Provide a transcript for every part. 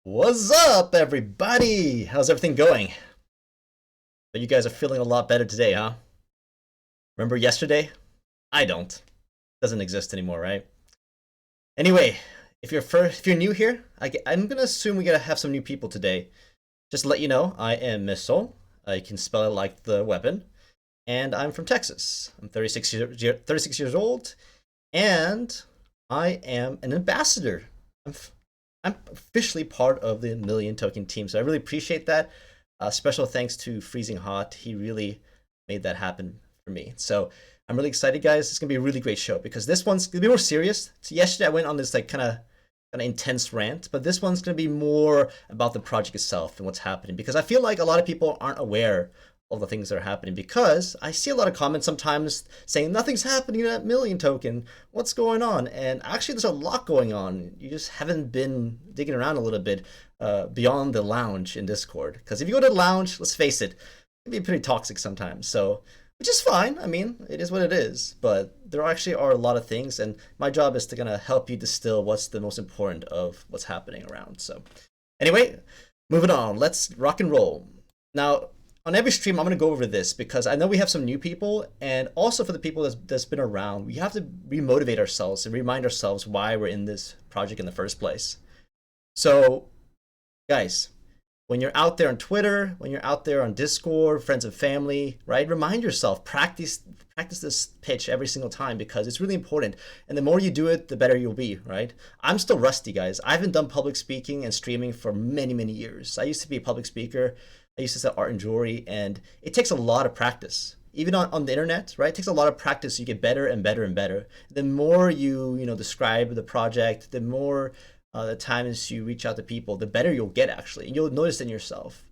What's up, everybody? How's everything going? But you guys are feeling a lot better today, huh? Remember yesterday? I don't. Doesn't exist anymore, right? Anyway, if you're new here, I'm gonna assume we gotta have some new people today. Just to let you know, I am Missile. I can spell it like the weapon, and I'm from Texas. I'm 36 years old, and I am an ambassador. I'm I'm officially part of the Million Token team, so I really appreciate that. Special thanks to Freezing Hot. He really made that happen for me. So I'm really excited, guys. It's gonna be a really great show because this one's gonna be more serious. So yesterday I went on this like kind of intense rant, but this one's gonna be more about the project itself and what's happening because I feel like a lot of people aren't aware of the things that are happening because I see a lot of comments sometimes saying nothing's happening at Million Token. What's going on? And actually, there's a lot going on. You just haven't been digging around a little bit beyond the lounge in Discord. Because if you go to the lounge, let's face it, it can be pretty toxic sometimes. So, which is fine. I mean, it is what it is. But there actually are a lot of things, and my job is to kind of help you distill what's the most important of what's happening around. So, anyway, moving on. Let's rock and roll. Now, on every stream, I'm going to go over this because I know we have some new people, and also for the people that's been around, we have to remotivate ourselves and remind ourselves why we're in this project in the first place. So, guys, when you're out there on Twitter, when you're out there on Discord, friends and family, right? Remind yourself, practice this pitch every single time because it's really important. And the more you do it, the better you'll be, right? I'm still rusty, guys. I haven't done public speaking and streaming for many, many years. I used to be a public speaker. I used to sell art and jewelry, and it takes a lot of practice. Even on the internet, right? It takes a lot of practice. You get better and better and better. The more you describe the project, the more the times you reach out to people, the better you'll get actually, and you'll notice in yourself.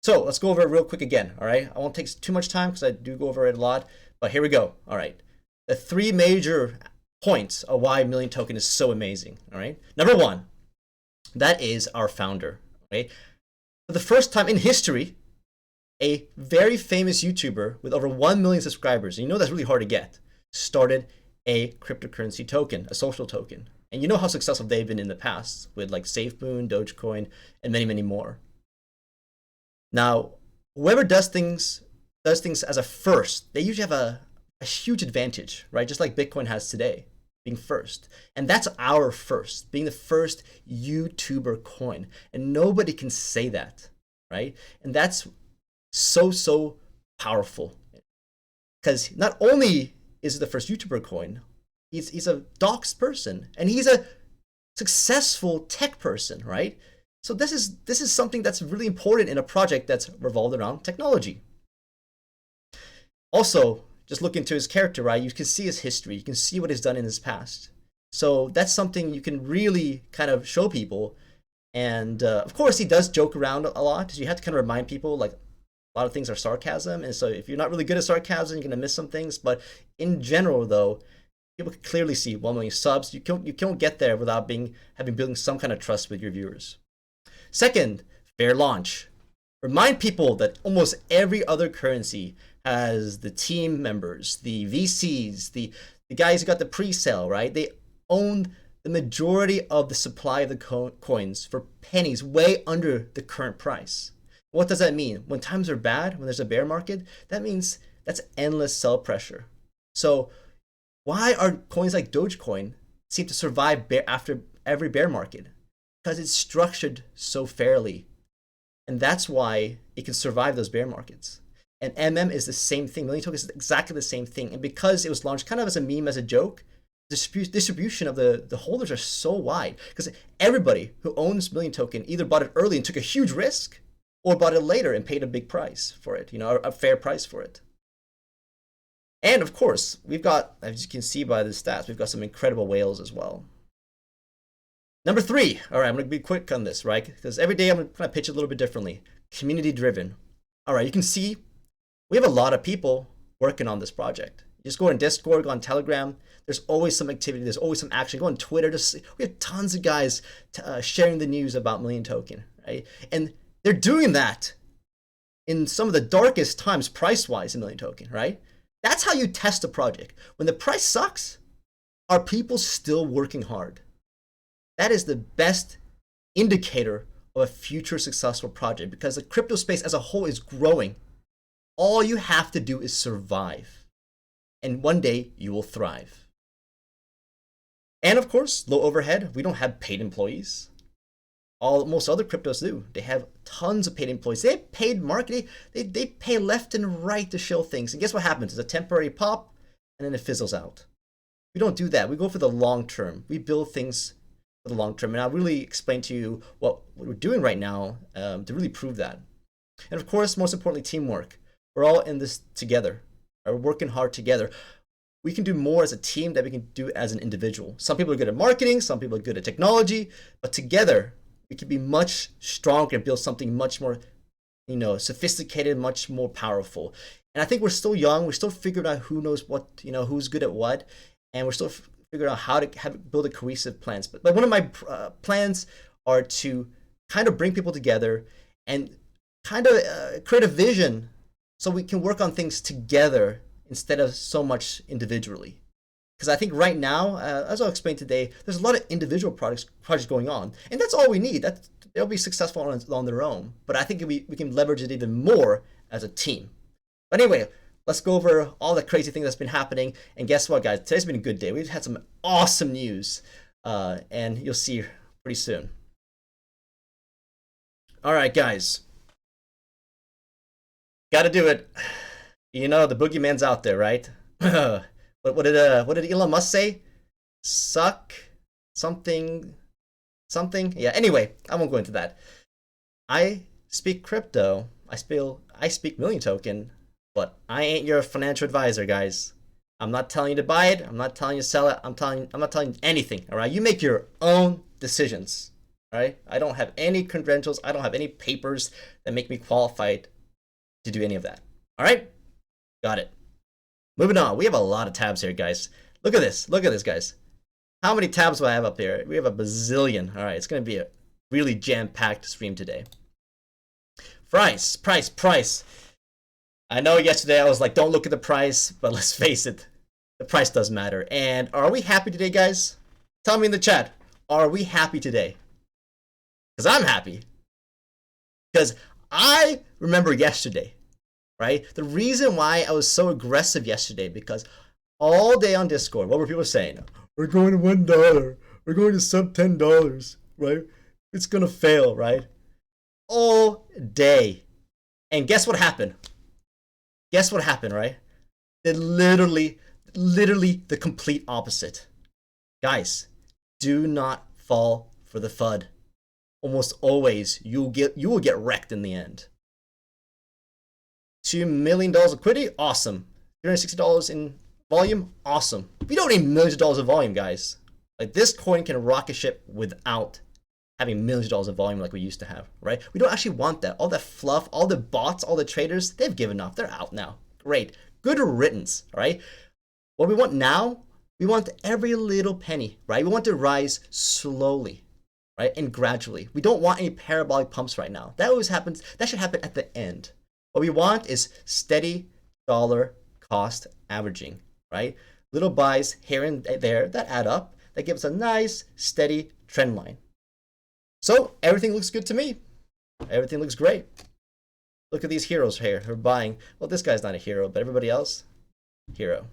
So let's go over it real quick again. All right, I won't take too much time because I do go over it a lot, but here we go. All right, the three major points of why Million Token is so amazing. All right, number one, that is our founder. Okay, for the first time in history, a very famous YouTuber with over 1 million subscribers, and you know that's really hard to get, started a cryptocurrency token, a social token. And you know how successful they've been in the past with like SafeMoon, Dogecoin, and many, many more. Now, whoever does things as a first, they usually have a huge advantage, right? Just like Bitcoin has today, being first. And that's our first, being the first YouTuber coin. And nobody can say that, right? And that's so powerful. Because not only is it the first YouTuber coin, he's a doxed person, and he's a successful tech person, right? So this is something that's really important in a project that's revolved around technology. Also, just look into his character, right? You can see his history, you can see what he's done in his past. So that's something you can really kind of show people. And of course, he does joke around a lot. So you have to kind of remind people like a lot of things are sarcasm, and so if you're not really good at sarcasm, you're gonna miss some things. But in general, though, people can clearly see 1 million subs. You can't get there without having building some kind of trust with your viewers. Second, fair launch. Remind people that almost every other currency has the team members, the VCs, the guys who got the pre-sale, right? They own the majority of the supply of the coins for pennies, way under the current price. What does that mean? When times are bad, when there's a bear market, that means that's endless sell pressure. So why are coins like Dogecoin seem to survive after every bear market? Because it's structured so fairly. And that's why it can survive those bear markets. And MM is the same thing. Million Token is exactly the same thing. And because it was launched kind of as a meme, as a joke, distribution of the holders are so wide. Because everybody who owns Million Token either bought it early and took a huge risk, or bought it later and paid a big price for it, a fair price for it. And of course, we've got, as you can see by the stats, we've got some incredible whales as well. Number three, all right, I'm gonna be quick on this, right? Because every day I'm gonna pitch it a little bit differently. Community driven. All right, you can see we have a lot of people working on this project. You just go on Discord, go on Telegram. There's always some activity. There's always some action. Go on Twitter. We have tons of guys sharing the news about Million Token, right? And they're doing that in some of the darkest times price-wise in Million Token, right? That's how you test a project. When the price sucks, are people still working hard? That is the best indicator of a future successful project because the crypto space as a whole is growing. All you have to do is survive. And one day you will thrive. And of course, low overhead. We don't have paid employees. Most other cryptos do. They have tons of paid employees. They have paid marketing. They pay left and right to show things. And guess what happens? It's a temporary pop and then it fizzles out. We don't do that. We go for the long term. We build things for the long term. And I'll really explain to you what we're doing right now to really prove that. And of course, most importantly, teamwork. We're all in this together. We're working hard together. We can do more as a team than we can do as an individual. Some people are good at marketing. Some people are good at technology. But together, we can be much stronger and build something much more, sophisticated, much more powerful. And I think we're still young. We're still figuring out who knows what, who's good at what. And we're still figuring out how to build a cohesive plans. But one of my plans are to kind of bring people together and kind of create a vision so we can work on things together instead of so much individually. Because I think right now, as I'll explain today, there's a lot of individual projects going on. And that's all we need. They'll be successful on their own. But I think we can leverage it even more as a team. But anyway, let's go over all the crazy things that's been happening. And guess what, guys? Today's been a good day. We've had some awesome news. And you'll see pretty soon. All right, guys. Got to do it. The boogeyman's out there, right? What did Elon Musk say? Suck something. Yeah. Anyway, I won't go into that. I speak crypto. I speak Million Token, but I ain't your financial advisor, guys. I'm not telling you to buy it. I'm not telling you to sell it. I'm not telling you anything. All right. You make your own decisions. All right. I don't have any credentials. I don't have any papers that make me qualified to do any of that. All right. Got it. Moving on. We have a lot of tabs here, guys. Look at this. Look at this, guys. How many tabs do I have up here? We have a bazillion. All right. It's going to be a really jam-packed stream today. Price. I know yesterday I was like, don't look at the price, but let's face it. The price does matter. And are we happy today, guys? Tell me in the chat. Are we happy today? Because I'm happy. Because I remember yesterday. Right? The reason why I was so aggressive yesterday, because all day on Discord, what were people saying? We're going to $1. We're going to sub $10, right? It's going to fail, right? All day. And guess what happened? Guess what happened, right? It literally the complete opposite. Guys, do not fall for the FUD. Almost always, you will get wrecked in the end. $2 million liquidity, awesome. $360 in volume, awesome. We don't need millions of dollars of volume, guys. Like, this coin can rocket ship without having millions of dollars of volume like we used to have, right? We don't actually want that. All that fluff, all the bots, all the traders, they've given up. They're out now. Great. Good riddance, right? What we want now, we want every little penny, right? We want to rise slowly, right? And gradually. We don't want any parabolic pumps right now. That always happens. That should happen at the end. What we want is steady dollar cost averaging, right? Little buys here and there that add up, that gives a nice steady trend line. So everything looks good to me. Everything looks great. Look at these heroes here who are buying. Well, this guy's not a hero, but everybody else, hero.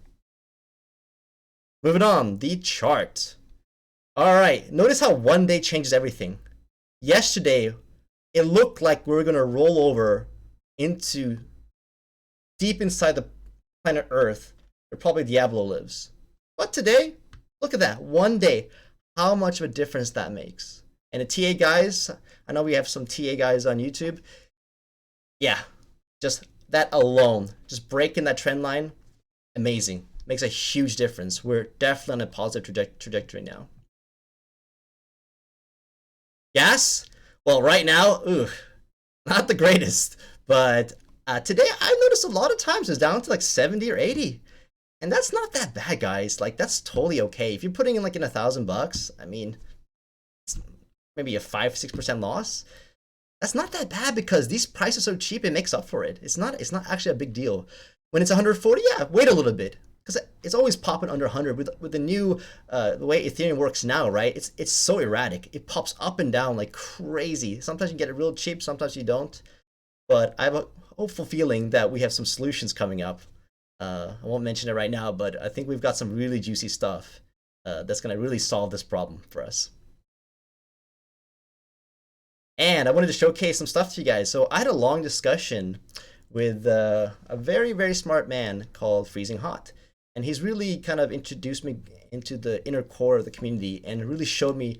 Moving on, the chart. All right, notice how one day changes everything. Yesterday, it looked like we were going to roll over into deep inside the planet Earth, where probably Diablo lives. But today, look at that. One day, how much of a difference that makes. And the TA guys, I know we have some TA guys on YouTube. Yeah, just that alone, just breaking that trend line, amazing. Makes a huge difference. We're definitely on a positive trajectory now. Gas? Well, right now, not the greatest. But today, I noticed a lot of times it's down to like 70 or 80. And that's not that bad, guys. Like, that's totally okay. If you're putting in like in $1,000, I mean, it's maybe a 5-6% loss. That's not that bad because these prices are so cheap, it makes up for it. It's not actually a big deal. When it's 140, yeah, wait a little bit. because it's always popping under 100 with the new the way Ethereum works now, right? It's so erratic. It pops up and down like crazy. Sometimes you get it real cheap, sometimes you don't. But I have a hopeful feeling that we have some solutions coming up. I won't mention it right now, but I think we've got some really juicy stuff that's going to really solve this problem for us. And I wanted to showcase some stuff to you guys. So I had a long discussion with a very, very smart man called Freezing Hot. And he's really kind of introduced me into the inner core of the community and really showed me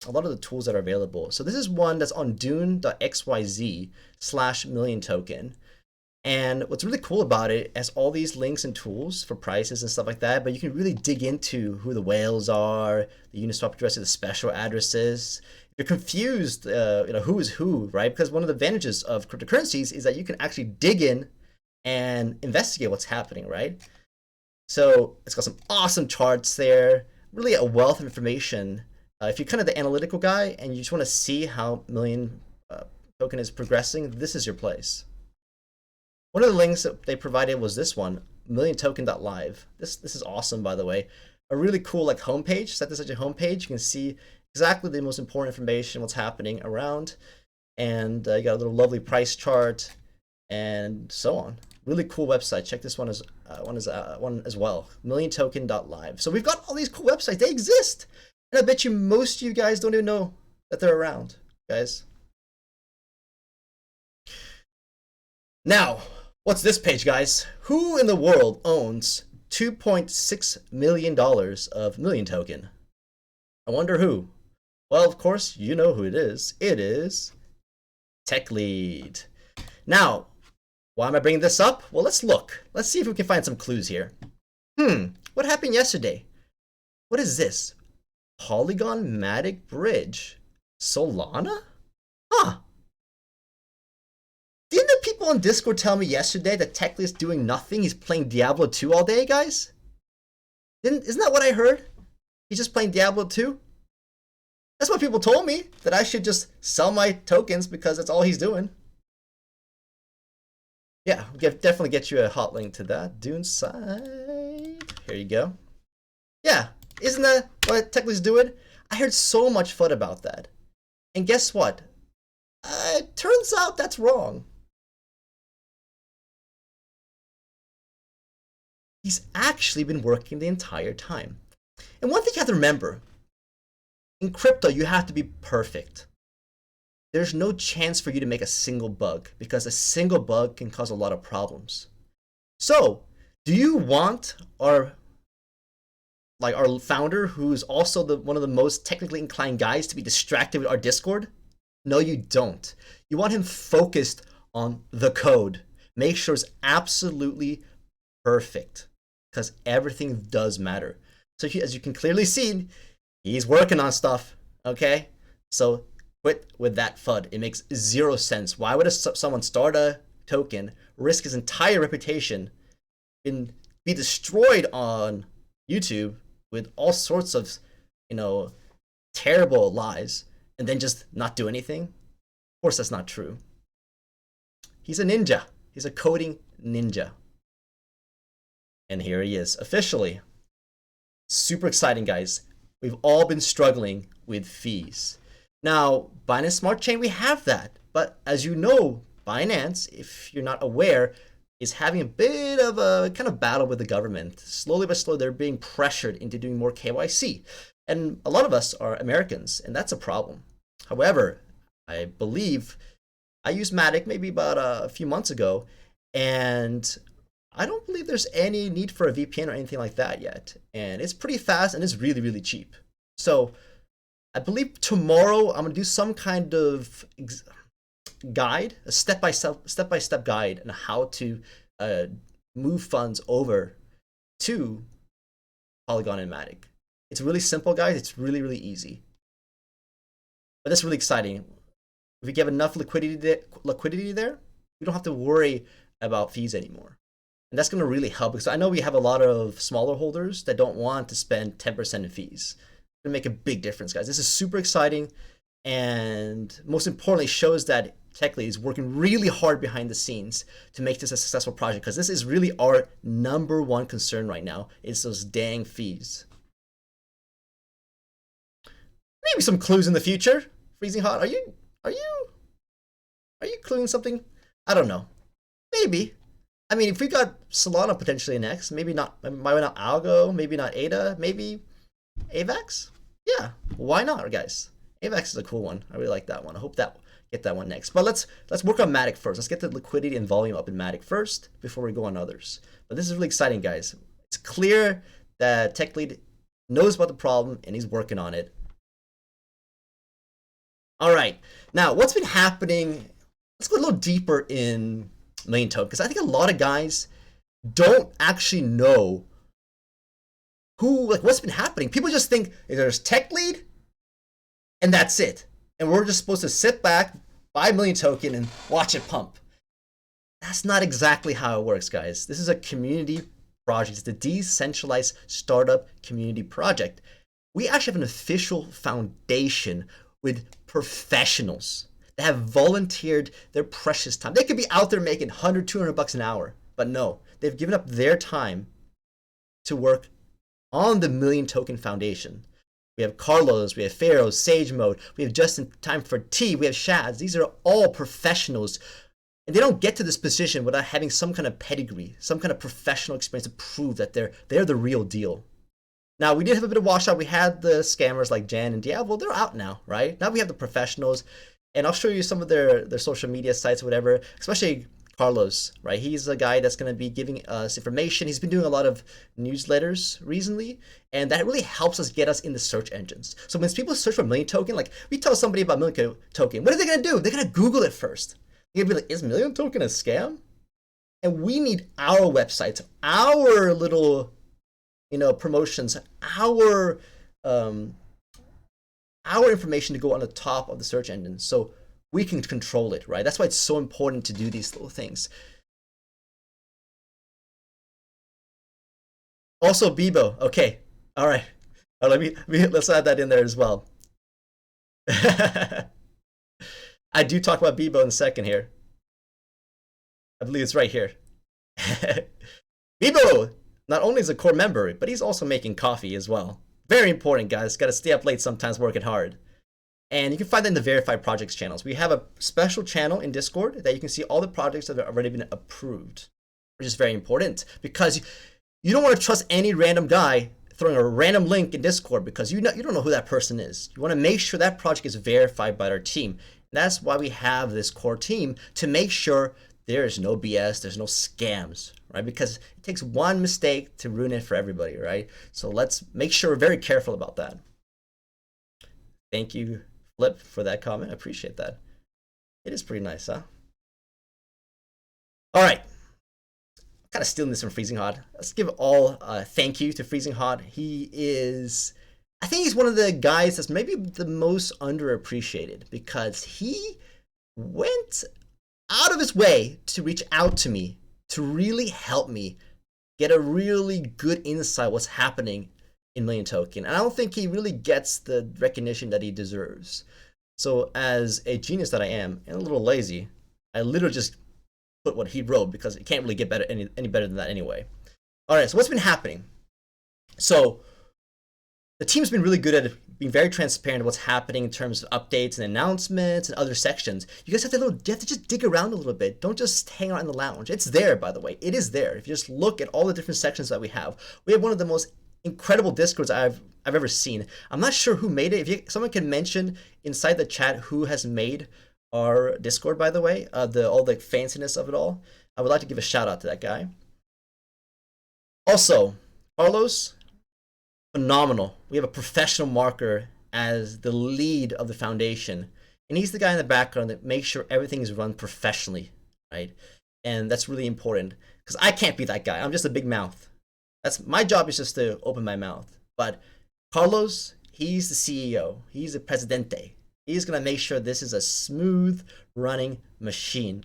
a lot of the tools that are available. So this is one that's on dune.xyz/million token. And what's really cool about it has all these links and tools for prices and stuff like that, but you can really dig into who the whales are, the Uniswap addresses, the special addresses. If you're confused, who is who, right? Because one of the advantages of cryptocurrencies is that you can actually dig in and investigate what's happening, right? So it's got some awesome charts there, really a wealth of information. If you're kind of the analytical guy and you just want to see how Million token is progressing, this is your place. One of the links that they provided was this one, milliontoken.live. This is awesome, by the way. A really cool like homepage. Set this as your homepage. You can see exactly the most important information, what's happening around, and you got a little lovely price chart and so on. Really cool website. Check this one as well. Milliontoken.live. So we've got all these cool websites. They exist, and I bet you most of you guys don't even know that they're around, guys. Now, what's this page, guys? Who in the world owns $2.6 million of Million token? I wonder who. Well, of course, you know who it is. It is TechLead. Now, why am I bringing this up? Well, let's look. Let's see if we can find some clues here. What happened yesterday? What is this? Polygon Matic Bridge. Solana? Huh. Didn't the people on Discord tell me yesterday that TechLead's doing nothing? He's playing Diablo 2 all day, guys? Isn't that what I heard? He's just playing Diablo 2? That's what people told me, that I should just sell my tokens because that's all he's doing. Yeah, we'll definitely get you a hot link to that. Dune side. Here you go. Yeah, isn't that what TechLead's doing? I heard so much FUD about that. And guess what? It turns out that's wrong. He's actually been working the entire time. And one thing you have to remember, in crypto, you have to be perfect. There's no chance for you to make a single bug because a single bug can cause a lot of problems. So, do you want our founder, who's also one of the most technically inclined guys, to be distracted with our Discord? No, you don't. You want him focused on the code. Make sure it's absolutely perfect because everything does matter. So as you can clearly see, he's working on stuff, okay? So quit with that FUD. It makes zero sense. Why would someone start a token, risk his entire reputation, and be destroyed on YouTube with all sorts of, terrible lies, and then just not do anything? Of course, that's not true. He's a ninja. He's a coding ninja. And here he is, officially. Super exciting, guys. We've all been struggling with fees. Now, Binance Smart Chain, we have that. But as you know, Binance, if you're not aware, is having a bit of a kind of battle with the government. Slowly but slowly, they're being pressured into doing more KYC. And a lot of us are Americans, and that's a problem. However, I believe I used Matic maybe about a few months ago, and I don't believe there's any need for a VPN or anything like that yet. And it's pretty fast and it's really, really cheap. So I believe tomorrow I'm going to do some kind of guide, a step-by-step guide on how to move funds over to Polygon and Matic. It's really simple, guys. It's really, really easy. But that's really exciting. If we get enough liquidity there, we don't have to worry about fees anymore. And that's going to really help because I know we have a lot of smaller holders that don't want to spend 10% in fees. It's going to make a big difference, guys. This is super exciting, and most importantly, shows that tech lead is working really hard behind the scenes to make this a successful project, because this is really our #1 concern right now, is those dang fees. Maybe some clues in the future. Freezing Hot, are you cluing something? I don't know. Maybe. I mean, if we got Solana potentially next, maybe not Algo, maybe not ADA, maybe AVAX? Yeah, why not, guys? AVAX is a cool one. I really like that one. I hope that get that one next. But let's work on Matic first. Let's get the liquidity and volume up in Matic first before we go on others. But this is really exciting, guys. It's clear that Tech Lead knows about the problem and he's working on it. All right, now what's been happening? Let's go a little deeper in Million Token, because I think a lot of guys don't actually know what's been happening. People just think there's Tech Lead and that's it, and we're just supposed to sit back, buy Million Token, and watch it pump. That's not exactly how it works, guys. This is a community project. It's a decentralized startup community project. We actually have an official foundation with professionals that have volunteered their precious time. They could be out there making $100, $200 an hour, but no, they've given up their time to work on the Million Token Foundation. We have Carlos, we have Pharaoh, Sage Mode, we have Justin Time for T, we have Shaz. These are all professionals, and they don't get to this position without having some kind of pedigree, some kind of professional experience to prove that they're the real deal. Now, we did have a bit of washout. We had the scammers like Jan and Diablo. They're out now, right? Now we have the professionals, and I'll show you some of their social media sites, whatever, especially Carlos, right? He's a guy that's going to be giving us information. He's been doing a lot of newsletters recently, and that really helps us get us in the search engines. So when people search for Million Token, like we tell somebody about Million Token, what are they going to do? They're going to Google it first. They're going to be like, is Million Token a scam? And we need our websites, our little promotions, our information to go on the top of the search engine so we can control it, right? That's why it's so important to do these little things. Also, Bebo. Okay. All right. Let's add that in there as well. I do talk about Bebo in a second here. I believe it's right here. Bebo not only is a core member, but he's also making coffee as well. Very important, guys. Got to stay up late sometimes working hard. And you can find that in the verified projects channels. We have a special channel in Discord that you can see all the projects that have already been approved, which is very important because you don't want to trust any random guy throwing a random link in Discord because you don't know who that person is. You want to make sure that project is verified by our team. And that's why we have this core team, to make sure there is no BS, there's no scams, right? Because it takes one mistake to ruin it for everybody, right? So let's make sure we're very careful about that. Thank you, Flip, for that comment. I appreciate that. It is pretty nice, huh? All right. I'm kind of stealing this from Freezing Hot. Let's give all thank you to Freezing Hot. I think he's one of the guys that's maybe the most underappreciated because he went out of his way to reach out to me to really help me get a really good insight what's happening in Million Token. And I don't think he really gets the recognition that he deserves. So as a genius that I am, and a little lazy, I literally just put what he wrote because it can't really get better any better than that anyway. All right, so what's been happening? So the team's been really good at being very transparent of what's happening in terms of updates and announcements and other sections. You guys have to just dig around a little bit. Don't just hang out in the lounge. It's there, by the way. It is there. If you just look at all the different sections that we have one of the most incredible Discords I've ever seen. I'm not sure who made it. If someone can mention inside the chat who has made our Discord, by the way, all the fanciness of it all, I would like to give a shout out to that guy. Also, Carlos, phenomenal. We have a professional marker as the lead of the foundation, and he's the guy in the background that makes sure everything is run professionally, right? And that's really important because I can't be that guy. I'm just a big mouth. My job is just to open my mouth. But Carlos, he's the CEO. He's the presidente. He's gonna make sure this is a smooth running machine.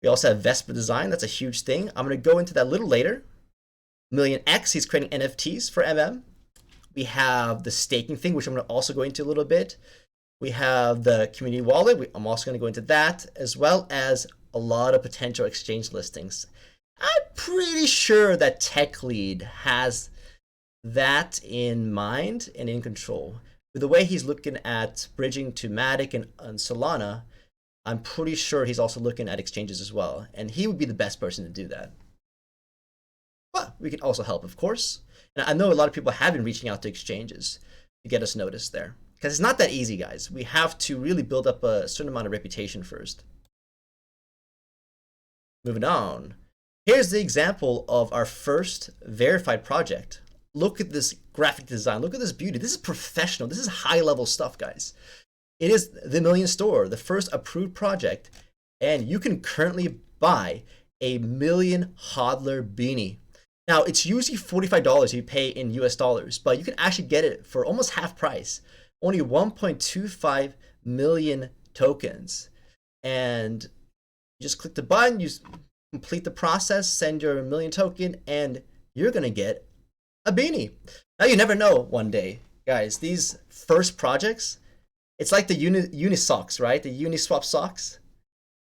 We also have Vespa Design. That's a huge thing. I'm gonna go into that a little later. Million X, he's creating NFTs for MM. We have the staking thing, which I'm going to also go into a little bit. We have the community wallet. I'm also going to go into that, as well as a lot of potential exchange listings. I'm pretty sure that Tech Lead has that in mind and in control. With the way he's looking at bridging to Matic and Solana, I'm pretty sure he's also looking at exchanges as well. And he would be the best person to do that. But we can also help, of course. And I know a lot of people have been reaching out to exchanges to get us noticed there. Because it's not that easy, guys. We have to really build up a certain amount of reputation first. Moving on. Here's the example of our first verified project. Look at this graphic design. Look at this beauty. This is professional. This is high-level stuff, guys. It is the Million Store, the first approved project, and you can currently buy a Million Hodler beanie. Now, it's usually $45 you pay in US dollars, but you can actually get it for almost half price. Only 1.25 million tokens. And you just click the button, you complete the process, send your Million token, and you're going to get a beanie. Now, you never know one day, guys. These first projects, it's like the uni socks, right? The Uniswap socks.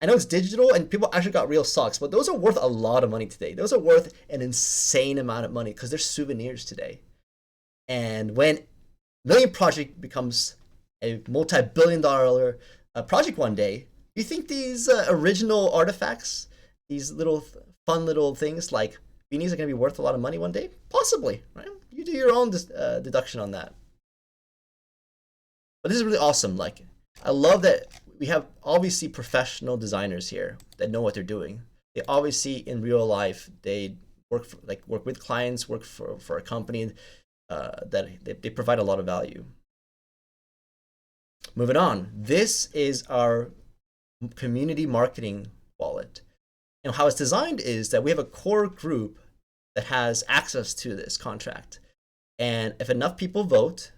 I know it's digital and people actually got real socks, but those are worth a lot of money today. Those are worth an insane amount of money because they're souvenirs today. And when Million project becomes a multi-billion-dollar project one day, you think these original artifacts, these little fun little things like beanies are going to be worth a lot of money one day? Possibly, right? You do your own deduction on that. But this is really awesome. Like, I love that we have obviously professional designers here that know what they're doing. They obviously in real life they work with clients, work for a company that they provide a lot of value. Moving on, this is our community marketing wallet. And how it's designed is that we have a core group that has access to this contract. And if enough people vote,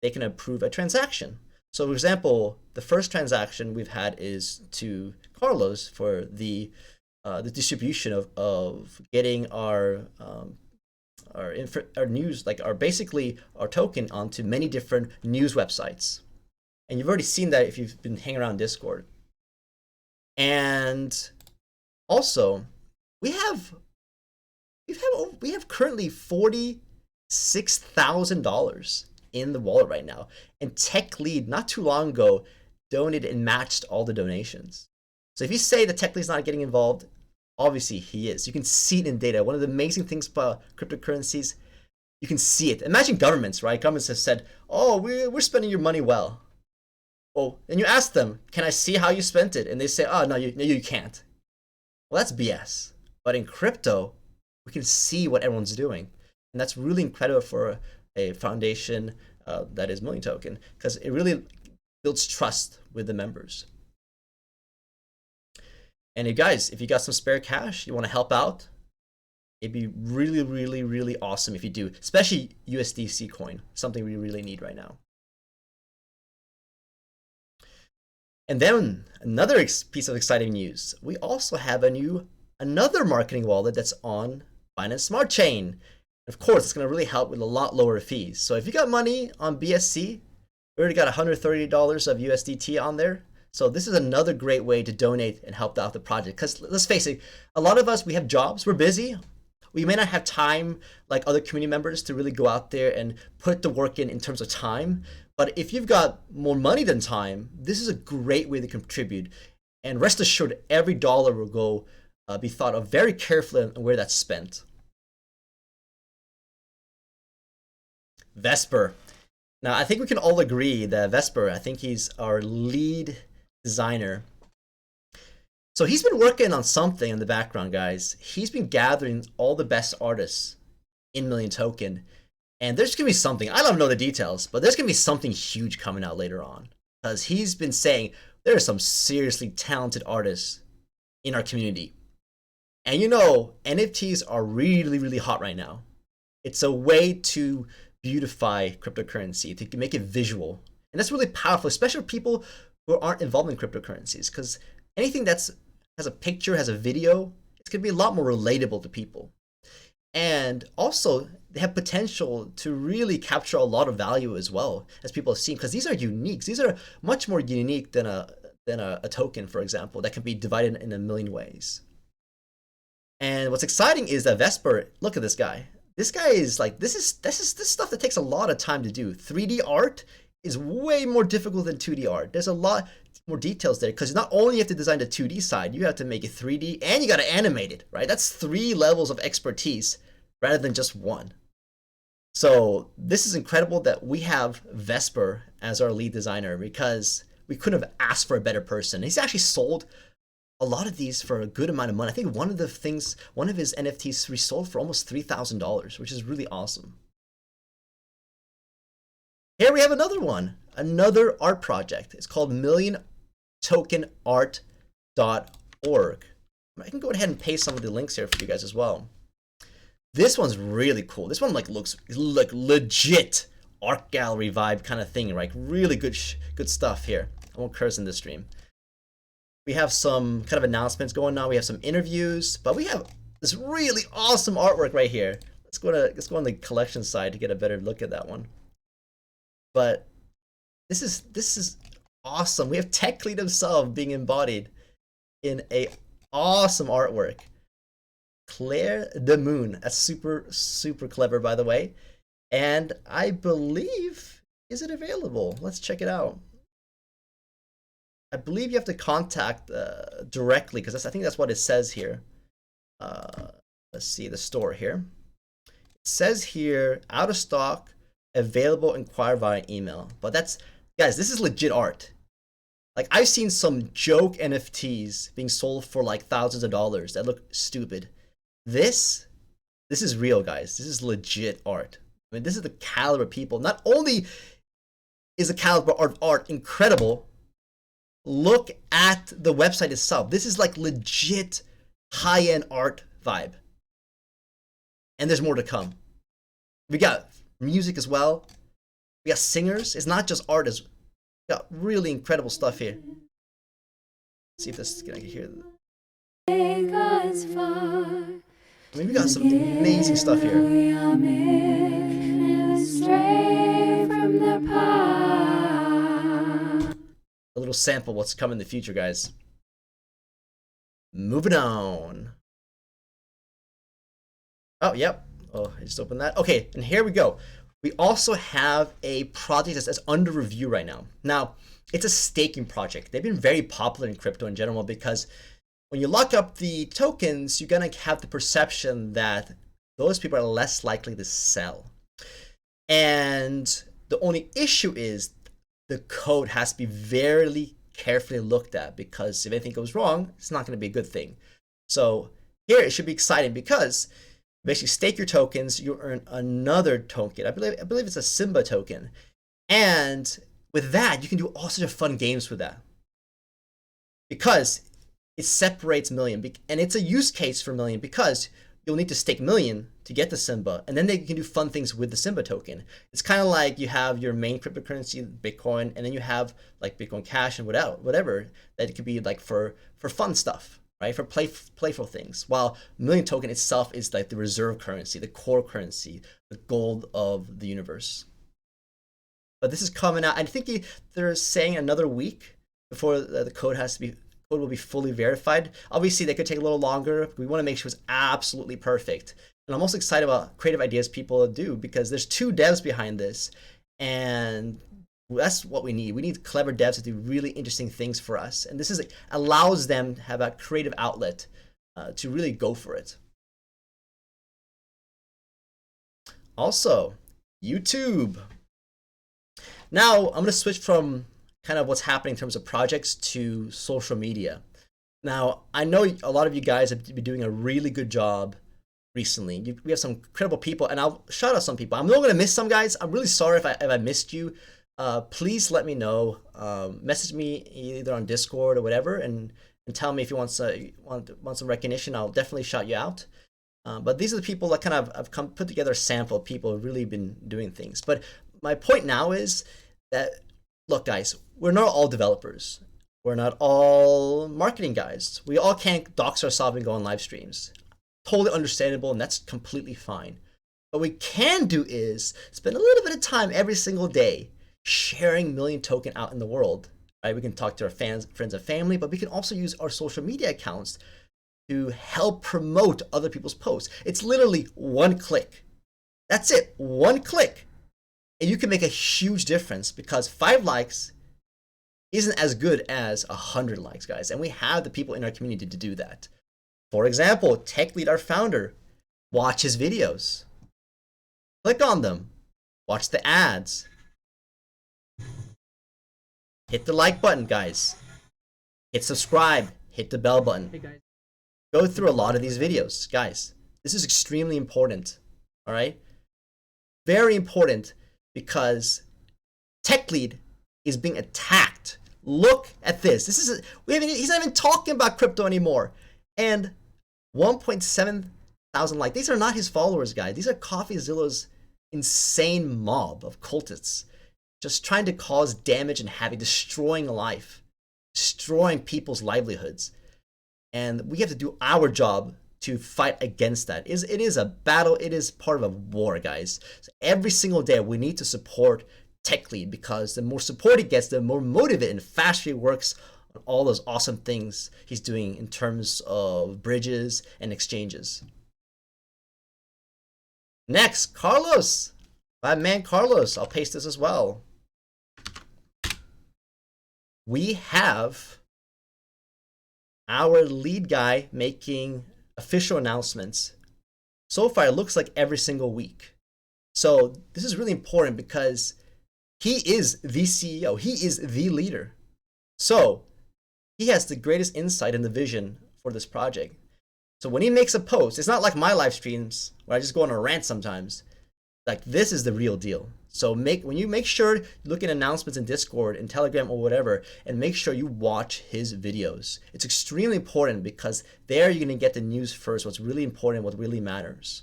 they can approve a transaction. So for example, the first transaction we've had is to Carlos for the distribution of getting our news, like basically our token onto many different news websites. And you've already seen that if you've been hanging around Discord. And also, we have currently $46,000 in the wallet right now. And Tech Lead, not too long ago, donated and matched all the donations. So if you say that Tech Lead's not getting involved, obviously he is. You can see it in data. One of the amazing things about cryptocurrencies, you can see it. Imagine governments, right? Governments have said, oh, we're spending your money well. Oh, and you ask them, can I see how you spent it? And they say, oh, no, you can't. Well, that's BS. But in crypto, we can see what everyone's doing. And that's really incredible for a foundation that is Million Token, because it really builds trust with the members. And you guys, if you got some spare cash, you want to help out, it'd be really, really, really awesome if you do, especially USDC coin, something we really need right now. And then another piece of exciting news. We also have another marketing wallet that's on Binance Smart Chain. Of course, it's going to really help with a lot lower fees. So if you got money on BSC, we already got $130 of USDT on there. So this is another great way to donate and help out the project. Because let's face it, a lot of us, we have jobs, we're busy. We may not have time like other community members to really go out there and put the work in terms of time. But if you've got more money than time, this is a great way to contribute. And rest assured, every dollar will go be thought of very carefully on where that's spent. Vesper. Now, I think we can all agree that Vesper, I think he's our lead designer. So he's been working on something in the background, guys. He's been gathering all the best artists in Million Token. And there's going to be something, I don't know the details, but there's going to be something huge coming out later on. Because he's been saying there are some seriously talented artists in our community. And you know, NFTs are really, really hot right now. It's a way to beautify cryptocurrency, to make it visual. And that's really powerful, especially for people who aren't involved in cryptocurrencies. Because anything that has a picture, has a video, it's going to be a lot more relatable to people. And also, they have potential to really capture a lot of value as well, as people have seen, because these are unique. These are much more unique than a token, for example, that can be divided in a million ways. And what's exciting is that Vesper, look at this guy. This guy is like, this is stuff that takes a lot of time to do. 3D art is way more difficult than 2D art. There's a lot more details there, because not only you have to design the 2D side, you have to make it 3D, and you got to animate it, right? That's 3 levels of expertise rather than just 1. So this is incredible that we have Vesper as our lead designer, because we couldn't have asked for a better person. He's actually sold a lot of these for a good amount of money. I think one of his NFTs resold for almost $3,000, which is really awesome. Here we have another one, another art project. It's called milliontokenart.org. I can go ahead and paste some of the links here for you guys as well. This one's really cool. This one looks like legit art gallery vibe kind of thing, right? Really good stuff here. I won't curse in this stream. We have some kind of announcements going on. We have some interviews, but we have this really awesome artwork right here. Let's go on the collection side to get a better look at that one. But this is awesome. We have Tech Lead himself being embodied in a awesome artwork. Claire de Moon. That's super clever, by the way. And I believe, is it available? Let's check it out. I believe you have to contact directly, because I think that's what it says here. Let's see the store here. It says here, out of stock, available, inquire via email. But that's, guys, this is legit art. Like, I've seen some joke NFTs being sold for like thousands of dollars that look stupid. This is real, guys. This is legit art. I mean, this is the caliber of people. Not only is the caliber of art incredible, look at the website itself. This is like legit high-end art vibe. And there's more to come. We got music as well. We got singers. It's not just art. We got really incredible stuff here. Let's see if this can I hear. Take us far. I mean, we got some amazing stuff here. A little sample what's coming in the future, guys. Moving on. Oh, yep. Oh, I just opened that. Okay, and here we go. We also have a project that's under review right now. Now, it's a staking project. They've been very popular in crypto in general, because when you lock up the tokens, you're going to have the perception that those people are less likely to sell. And the only issue is the code has to be very carefully looked at, because if anything goes wrong, it's not going to be a good thing. So here it should be exciting, because basically stake your tokens, you earn another token. I believe it's a Simba token. And with that, you can do all sorts of fun games with that, because it separates Million, and it's a use case for Million, because you'll need to stake Million to get the Simba, and then they can do fun things with the Simba token. It's kind of like you have your main cryptocurrency, Bitcoin, and then you have like Bitcoin Cash and whatever that it could be like for fun stuff, right? For playful things. While Million token itself is like the reserve currency, the core currency, the gold of the universe. But this is coming out. I think they're saying another week before the code will be fully verified. Obviously, they could take a little longer. We want to make sure it's absolutely perfect. And I'm also excited about creative ideas people do, because there's 2 devs behind this, and that's what we need. We need clever devs to do really interesting things for us, and this allows them to have a creative outlet to really go for it. Also, YouTube. Now I'm going to switch from kind of what's happening in terms of projects to social media. Now, I know a lot of you guys have been doing a really good job recently. We have some incredible people, and I'll shout out some people. I'm not going to miss some guys. I'm really sorry if I missed you. Please let me know. Message me either on Discord or whatever, and tell me if you want some recognition. I'll definitely shout you out. But these are the people that kind of have put together a sample of people who've really been doing things. But my point now is that, look, guys, we're not all developers. We're not all marketing guys. We all can't dox ourselves and go on live streams. Totally understandable, and that's completely fine. What we can do is spend a little bit of time every single day sharing Million Token out in the world. Right? We can talk to our fans, friends and family, but we can also use our social media accounts to help promote other people's posts. It's literally one click. That's it, one click. And you can make a huge difference because 5 likes isn't as good as 100 likes, guys. And we have the people in our community to do that. For example, Tech Lead, our founder, watch his videos. Click on them. Watch the ads. Hit the like button, guys. Hit subscribe. Hit the bell button. Hey guys. Go through a lot of these videos, guys. This is extremely important. All right? Very important because Tech Lead is being attacked. Look at this. He's not even talking about crypto anymore. And 1.7 thousand likes. These are not his followers, guys. These are CoffeeZilla's insane mob of cultists just trying to cause damage and havoc, destroying life, destroying people's livelihoods. And we have to do our job to fight against that. It is a battle. It is part of a war, guys. So every single day we need to support Tech Lead because the more support he gets, the more motivated and faster he works on all those awesome things he's doing in terms of bridges and exchanges. Next, Carlos. My man Carlos. I'll paste this as well. We have our lead guy making official announcements. So far, it looks like every single week. So this is really important because he is the CEO. He is the leader. So he has the greatest insight and the vision for this project. So when he makes a post, it's not like my live streams where I just go on a rant sometimes. Like, this is the real deal. So when you make sure you look at announcements in Discord and Telegram or whatever, and make sure you watch his videos. It's extremely important because there you're gonna get the news first, what's really important, what really matters.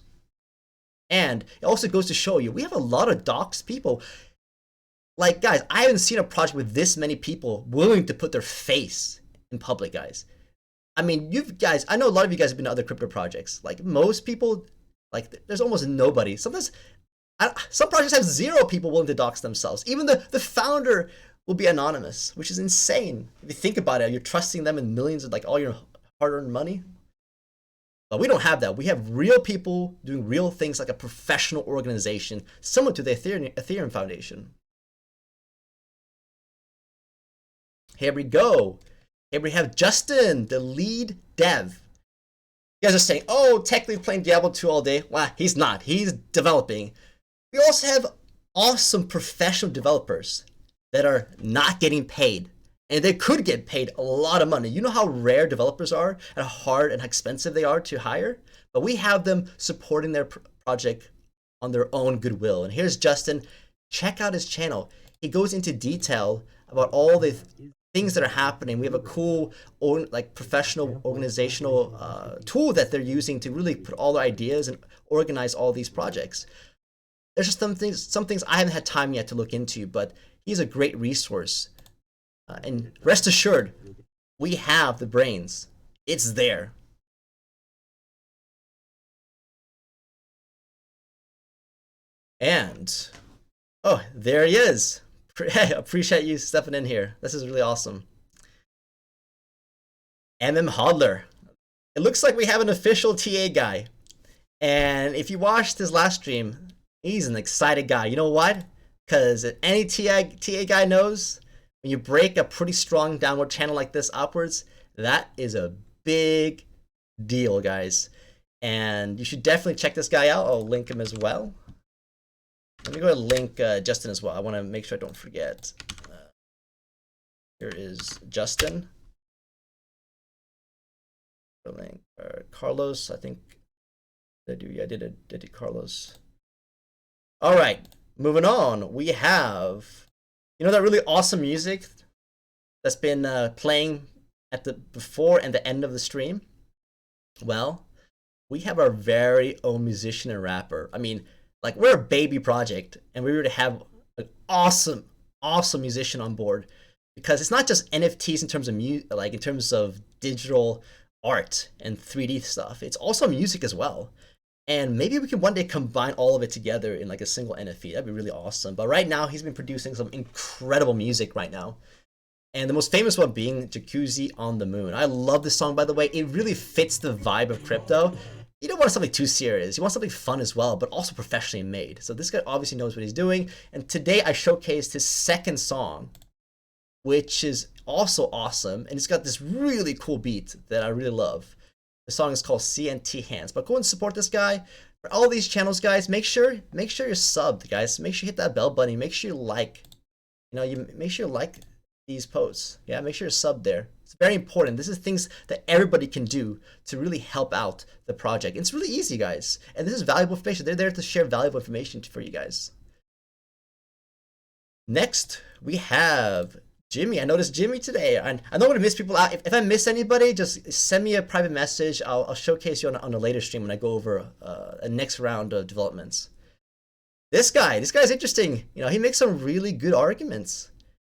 And it also goes to show you, we have a lot of doxed people. Like, guys, I haven't seen a project with this many people willing to put their face in public, guys. I mean, I know a lot of you guys have been to other crypto projects. Like, most people, like, there's almost nobody. Sometimes, some projects have 0 people willing to dox themselves. Even the founder will be anonymous, which is insane. If you think about it, you're trusting them in millions of, like, all your hard-earned money. But we don't have that. We have real people doing real things like a professional organization, similar to the Ethereum Foundation. Here we go. Here we have Justin, the lead dev. You guys are saying, oh, Tech Lead playing Diablo 2 all day. Well, he's not. He's developing. We also have awesome professional developers that are not getting paid. And they could get paid a lot of money. You know how rare developers are and how hard and how expensive they are to hire? But we have them supporting their project on their own goodwill. And here's Justin. Check out his channel. He goes into detail about all the things that are happening. We have a cool, like, professional organizational tool that they're using to really put all their ideas and organize all these projects. There's just some things I haven't had time yet to look into, but he's a great resource. And rest assured, we have the brains. It's there. And, oh, there he is. I appreciate you stepping in here. This is really awesome. Hodler. It looks like we have an official TA guy. And if you watched his last stream, he's an excited guy. You know what? Because any TA guy knows, when you break a pretty strong downward channel like this upwards, that is a big deal, guys. And you should definitely check this guy out. I'll link him as well. Let me go ahead and link Justin as well. I want to make sure I don't forget. Here is Justin. Link Carlos. I think did I do? Yeah, I did Carlos. All right, moving on. We have, you know, that really awesome music that's been playing at the before and the end of the stream. Well, we have our very own musician and rapper. I mean, like, we're a baby project, and we were to have an awesome musician on board, because it's not just NFTs in terms of in terms of digital art and 3D stuff. It's also music as well. And maybe we can one day combine all of it together in like a single NFT. That'd be really awesome. But right now, he's been producing some incredible music right now. And the most famous one being Jacuzzi on the Moon. I love this song, by the way. It really fits the vibe of crypto. You don't want something too serious. You want something fun as well, but also professionally made. So this guy obviously knows what he's doing. And today I showcased his second song, which is also awesome. And it's got this really cool beat that I really love. The song is called CNT Hands. But go and support this guy. For all these channels, guys, make sure you're subbed, guys. Make sure you hit that bell button. Make sure you like, make sure you like these posts. Yeah, make sure you're subbed there. It's very important. This is things that everybody can do to really help out the project. It's really easy, guys. And this is valuable information. They're there to share valuable information for you guys. Next, we have Jimmy. I noticed Jimmy today. And I don't want to miss people out. If I miss anybody, just send me a private message. I'll showcase you on a later stream when I go over a next round of developments. This guy's interesting. He makes some really good arguments.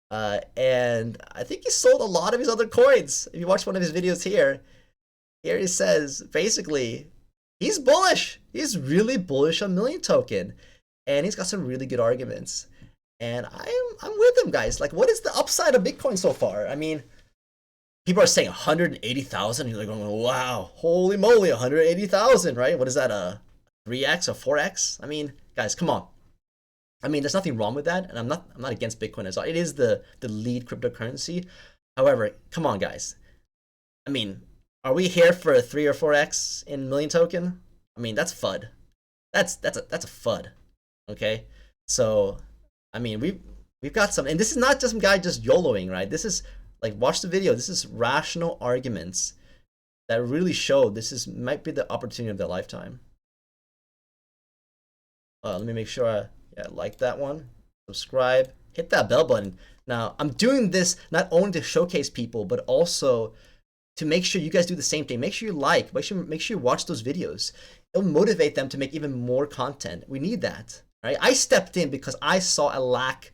And I think he sold a lot of his other coins. If you watch one of his videos here he says basically he's bullish. He's really bullish on Million Token, and he's got some really good arguments. And I'm with him, guys. Like, what is the upside of Bitcoin so far? I mean, people are saying 180,000. You're like going, wow, holy moly, 180,000, right? What is that, a 3x or 4x? I mean, guys, come on. I mean, there's nothing wrong with that, and I'm not against Bitcoin as well. It is the lead cryptocurrency. However, come on, guys. I mean, are we here for a 3 or 4x in Million Token? I mean, that's FUD. That's a FUD. Okay, so I mean, we've got some, and this is not just some guy just YOLOing, right? This is like, watch the video. This is rational arguments that really show this might be the opportunity of their lifetime. Let me make sure I like that one, subscribe, hit that bell button. Now, I'm doing this not only to showcase people, but also to make sure you guys do the same thing. Make sure you like, make sure you watch those videos. It'll motivate them to make even more content. We need that, right? I stepped in because I saw a lack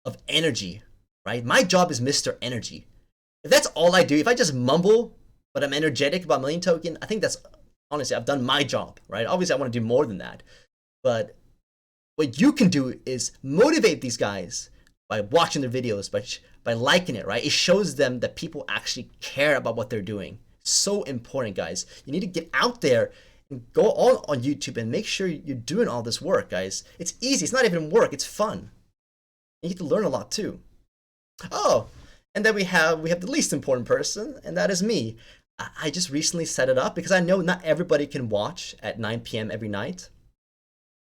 of energy, right? My job is Mr. Energy. If that's all I do, if I just mumble, but I'm energetic about Million Token, I think that's, honestly, I've done my job, right? Obviously, I want to do more than that. But what you can do is motivate these guys by watching their videos, by liking it, right? It shows them that people actually care about what they're doing. So important, guys. You need to get out there and go on YouTube and make sure you're doing all this work, guys. It's easy. It's not even work. It's fun. You get to learn a lot too. Oh, and then we have the least important person, and that is me. I just recently set it up because I know not everybody can watch at 9 p.m. every night.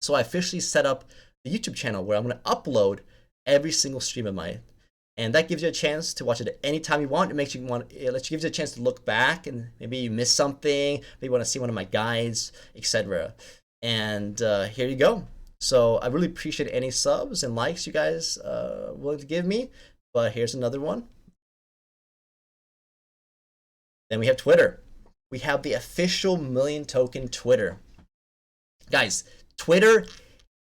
So I officially set up the YouTube channel where I'm going to upload every single stream of mine. And that gives you a chance to watch it at any time you want. It gives you a chance to look back and maybe you missed something, maybe you want to see one of my guides, etc. And here you go. So I really appreciate any subs and likes you guys willing to give me. But here's another one. Then we have Twitter. We have the official Million Token Twitter. Guys, Twitter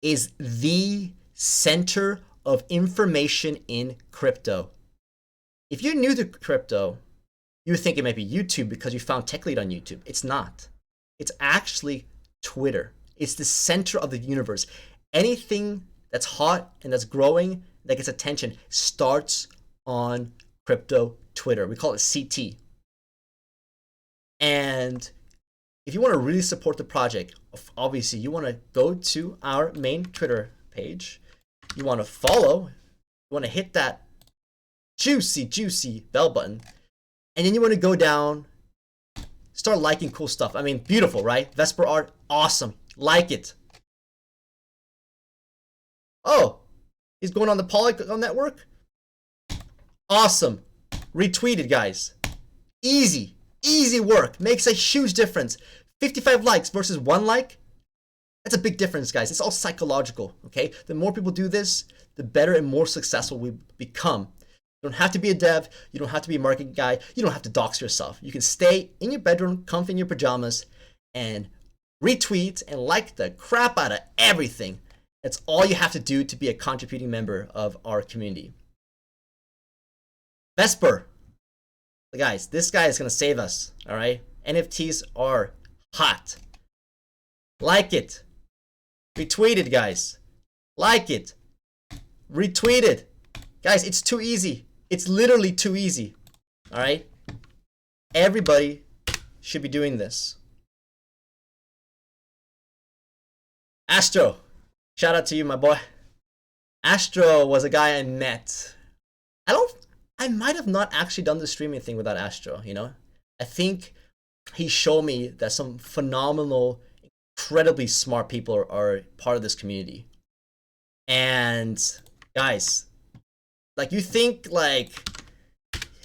is the center of information in crypto. If you're new to crypto, you think it might be YouTube because you found Tech Lead on YouTube. It's not. It's actually Twitter. It's the center of the universe. Anything that's hot and that's growing, that gets attention, starts on crypto Twitter. We call it CT. And if you want to really support the project, obviously you want to go to our main Twitter page. You want to follow. You want to hit that juicy bell button. And then you want to go down, start liking cool stuff. I mean, beautiful, right? Vesper art, awesome. Like it. Oh, he's going on the Polygon network? Awesome. Retweeted, guys. Easy work. Makes a huge difference. 55 likes versus 1 like. That's a big difference, guys. It's all psychological, okay? The more people do this, the better and more successful we become. You don't have to be a dev. You don't have to be a marketing guy. You don't have to dox yourself. You can stay in your bedroom, comfy in your pajamas, and retweet and like the crap out of everything. That's all you have to do to be a contributing member of our community. Vesper. Guys, this guy is going to save us, all right? NFTs are hot. Like it. Retweet it, guys. Like it. Retweet it. Guys, it's too easy. It's literally too easy. All right? Everybody should be doing this. Astro. Shout out to you, my boy. Astro was a guy I met. I might have not actually done the streaming thing without Astro, you know? I think he showed me that some phenomenal, incredibly smart people are part of this community. And guys, like, you think, like,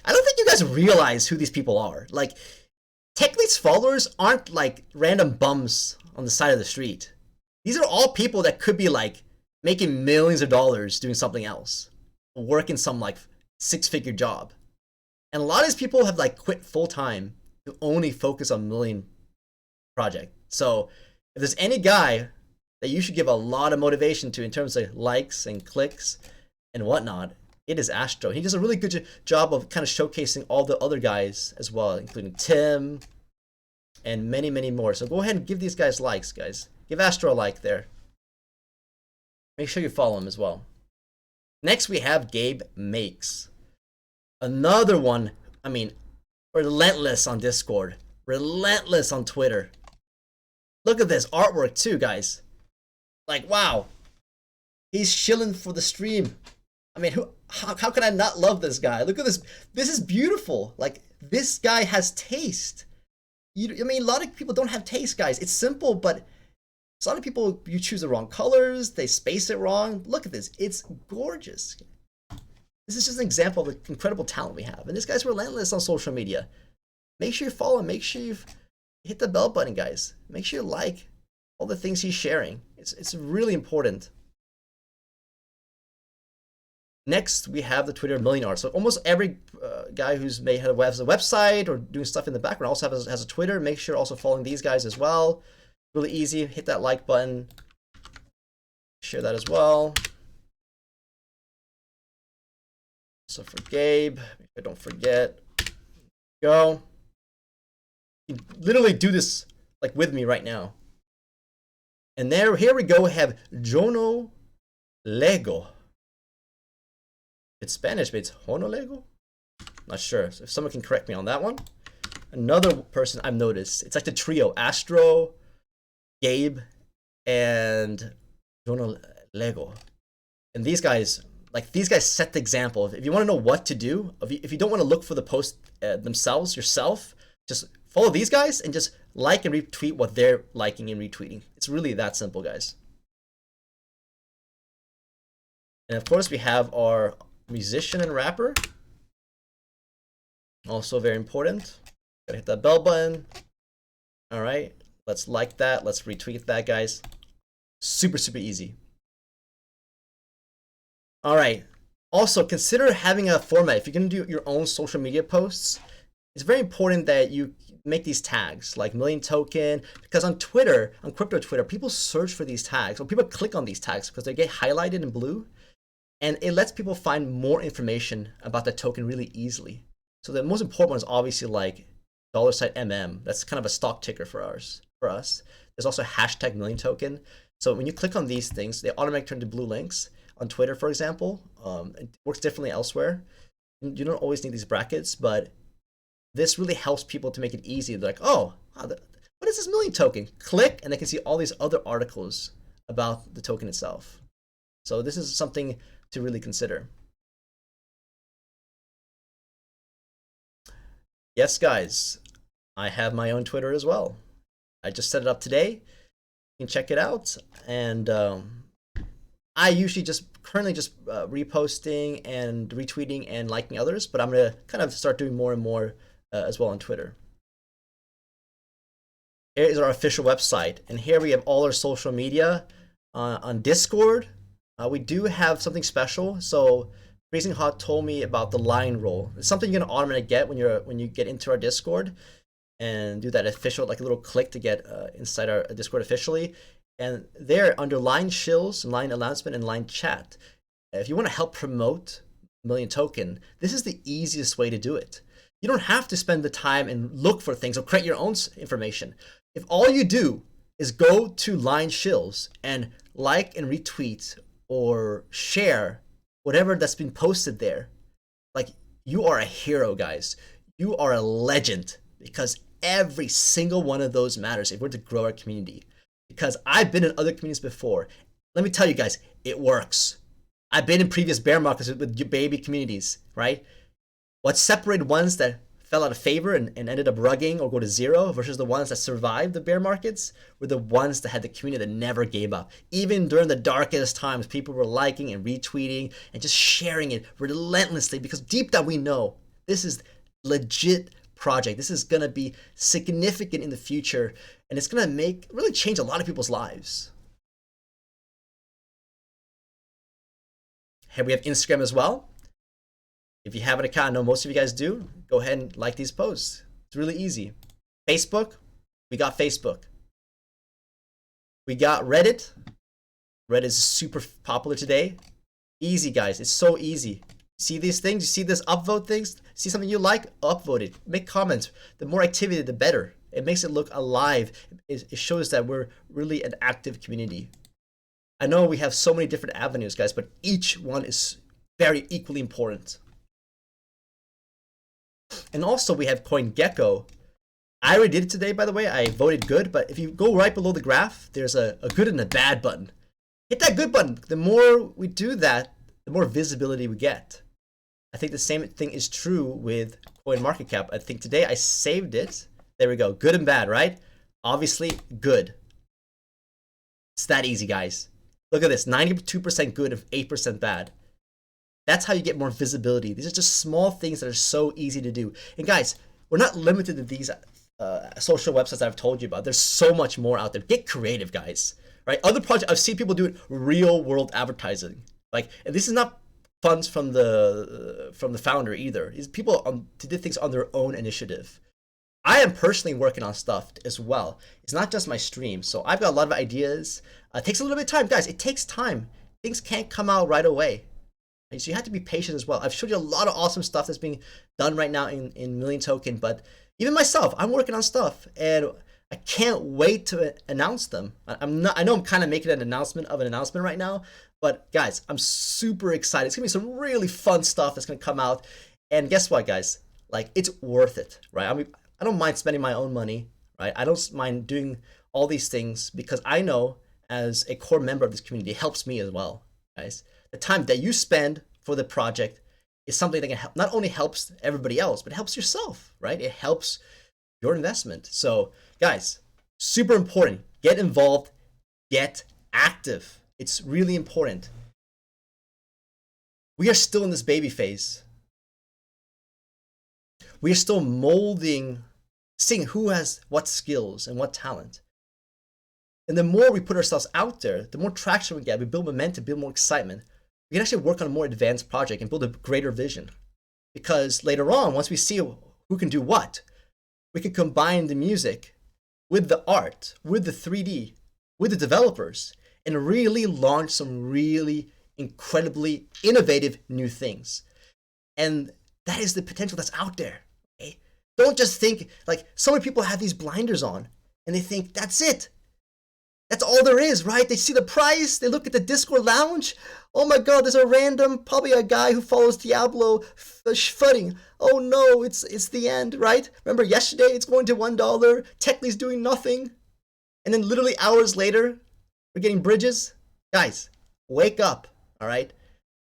I don't think you guys realize who these people are. Like, TechLead's followers aren't like random bums on the side of the street. These are all people that could be like making millions of dollars doing something else, working some like 6-figure job. And a lot of these people have like quit full time to only focus on million project. So if there's any guy that you should give a lot of motivation to in terms of likes and clicks and whatnot, it is Astro. He does a really good job of kind of showcasing all the other guys as well, including Tim and many, many more. So go ahead and give these guys likes, guys. Give Astro a like there. Make sure you follow him as well. Next, we have Gabe Makes. Another one, I mean, relentless on Discord. Relentless on Twitter. Look at this artwork too, guys. Like, wow. He's chilling for the stream. I mean, how can I not love this guy? Look at this. This is beautiful. Like, this guy has taste. I mean, a lot of people don't have taste, guys. It's simple, but a lot of people, you choose the wrong colors. They space it wrong. Look at this. It's gorgeous. This is just an example of the incredible talent we have. And this guy's relentless on social media. Make sure you follow him. Make sure you hit the bell button, guys. Make sure you like all the things he's sharing. It's really important. Next, we have the Twitter millionaire. So almost every guy who's has a website or doing stuff in the background also has a Twitter. Make sure also following these guys as well. Really easy. Hit that like button. Share that as well. So for Gabe, I don't forget. Go. You literally do this like with me right now. And here we go. We have Jono Lego. It's Spanish, but it's Honolego? Not sure. So if someone can correct me on that one. Another person I've noticed, it's like the trio, Astro, Gabe, and Jono Lego. And these guys set the example. If you want to know what to do, if you don't want to look for the post themselves yourself, just follow these guys and just like and retweet what they're liking and retweeting. It's really that simple, guys. And of course, we have our musician and rapper. Also very important. Gotta hit that bell button. All right, let's like that. Let's retweet that, guys. Super, super easy. All right. Also, consider having a format. If you're gonna do your own social media posts, it's very important that you make these tags like million token, because on Twitter, on crypto Twitter, people search for these tags, or people click on these tags because they get highlighted in blue. And it lets people find more information about the token really easily. So the most important one is obviously like $MM. That's kind of a stock ticker for us. There's also hashtag million token. So when you click on these things, they automatically turn to blue links. On Twitter, for example, it works differently elsewhere. You don't always need these brackets, but this really helps people to make it easy. They're like, oh, what is this million token? Click, and they can see all these other articles about the token itself. So this is something to really consider. Yes, guys, I have my own Twitter as well. I just set it up today. You can check it out. And I usually currently just reposting and retweeting and liking others, but I'm gonna kind of start doing more and more as well on Twitter. Here is our official website, and here we have all our social media. On Discord, we do have something special. So Freezing Hot told me about the line roll. It's something you're gonna automatically get when you get into our Discord and do that official, like a little click to get inside our Discord officially. And there, under line shills, line announcement, and line chat, if you want to help promote Million Token, this is the easiest way to do it. You don't have to spend the time and look for things or create your own information. If all you do is go to Line Shills and like and retweet or share whatever that's been posted there. Like, you are a hero, guys. You are a legend, because every single one of those matters if we're to grow our community. Because I've been in other communities before. Let me tell you guys, it works. I've been in previous bear markets with baby communities, right? What separated ones that fell out of favor and ended up rugging or go to zero versus the ones that survived the bear markets were the ones that had the community that never gave up. Even during the darkest times, people were liking and retweeting and just sharing it relentlessly, because deep down we know this is legit project. This is going to be significant in the future, and it's going to really change a lot of people's lives. Hey, we have Instagram as well. If you have an account, I know most of you guys do, go ahead and like these posts. It's really easy. Facebook, we got Facebook. We got Reddit. Reddit is super popular today. Easy, guys. It's so easy. See these things? You see this upvote things? See something you like? Upvote it. Make comments. The more activity, the better. It makes it look alive. It shows that we're really an active community. I know we have so many different avenues, guys, but each one is very equally important. And also we have CoinGecko. I already did it today, by the way. I voted good, but if you go right below the graph, there's a good and a bad button. Hit that good button. The more we do that, the more visibility we get. I think the same thing is true with CoinMarketCap. I think today I saved it. There we go. Good and bad, right? Obviously, good. It's that easy, guys. Look at this. 92% good and 8% bad. That's how you get more visibility. These are just small things that are so easy to do. And guys, we're not limited to these social websites that I've told you about. There's so much more out there. Get creative, guys. Right? Other projects, I've seen people do it real world advertising. Like, and this is not funds from the founder either. These people did things on their own initiative. I am personally working on stuff as well. It's not just my stream. So I've got a lot of ideas. It takes a little bit of time. Guys, it takes time. Things can't come out right away. So you have to be patient as well. I've showed you a lot of awesome stuff that's being done right now in Million Token, but even myself, I'm working on stuff, and I can't wait to announce them. I know I'm kind of making an announcement of an announcement right now, but guys, I'm super excited. It's gonna be some really fun stuff that's gonna come out, and guess what, guys? Like, it's worth it, right? I mean, I don't mind spending my own money, right? I don't mind doing all these things because I know as a core member of this community, it helps me as well, guys. The time that you spend for the project is something that can help, not only helps everybody else, but it helps yourself, right? It helps your investment. So guys, super important. Get involved, get active. It's really important. We are still in this baby phase. We are still molding, seeing who has what skills and what talent. And the more we put ourselves out there, the more traction we get. We build momentum, build more excitement. We can actually work on a more advanced project and build a greater vision. Because later on, once we see who can do what, we can combine the music with the art, with the 3D, with the developers, and really launch some really incredibly innovative new things. And that is the potential that's out there. Okay? Don't just think, like, so many people have these blinders on and they think that's it. That's all there is, right? They see the price, they look at the Discord lounge. Oh my God, there's a random, probably a guy who follows Diablo footing. Oh no, it's the end, right? Remember yesterday, it's going to $1. Techly's doing nothing. And then literally hours later, we're getting bridges. Guys, wake up, all right?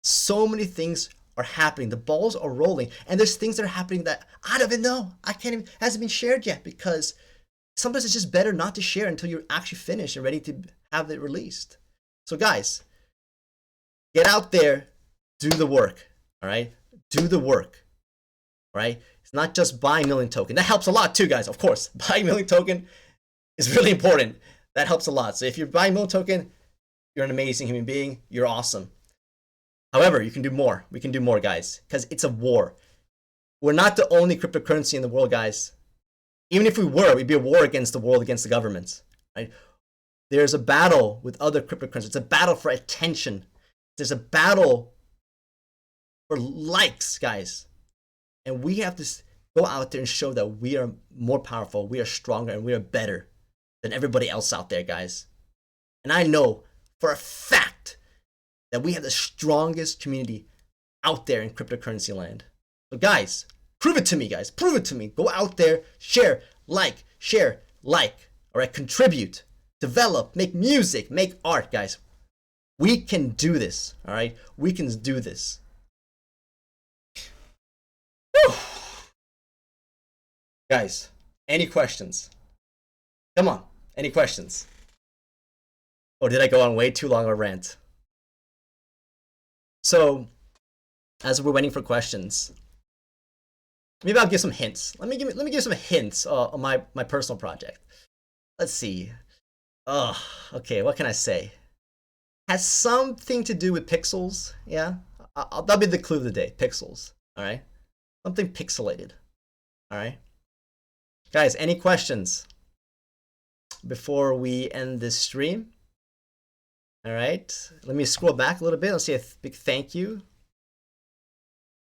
So many things are happening. The balls are rolling. And there's things that are happening that I don't even know. Hasn't been shared yet, because sometimes it's just better not to share until you're actually finished and ready to have it released. So guys, get out there, do the work, all right? Do the work, all right? It's not just buying Million Token. That helps a lot too, guys, of course. Buying Million Token is really important. That helps a lot. So if you're buying Million Token, you're an amazing human being. You're awesome. However, you can do more. We can do more, guys, because it's a war. We're not the only cryptocurrency in the world, guys. Even if we were, we'd be a war against the world, against the governments, right? There's a battle with other cryptocurrencies. It's a battle for attention. There's a battle for likes, guys. And we have to go out there and show that we are more powerful, we are stronger, and we are better than everybody else out there, guys. And I know for a fact that we have the strongest community out there in cryptocurrency land. So guys, prove it to me, guys. Prove it to me. Go out there, share, like. All right, contribute, develop, make music, make art, guys. We can do this, all right? We can do this. Whew. Guys, any questions? Come on, any questions? Or did I go on way too long a rant? So, as we're waiting for questions, maybe I'll give some hints. Let me give some hints on my personal project. Let's see. Oh, okay, what can I say? Has something to do with pixels, yeah? That'll be the clue of the day, pixels, all right? Something pixelated, all right? Guys, any questions before we end this stream? All right, let me scroll back a little bit. Let's say a big thank you.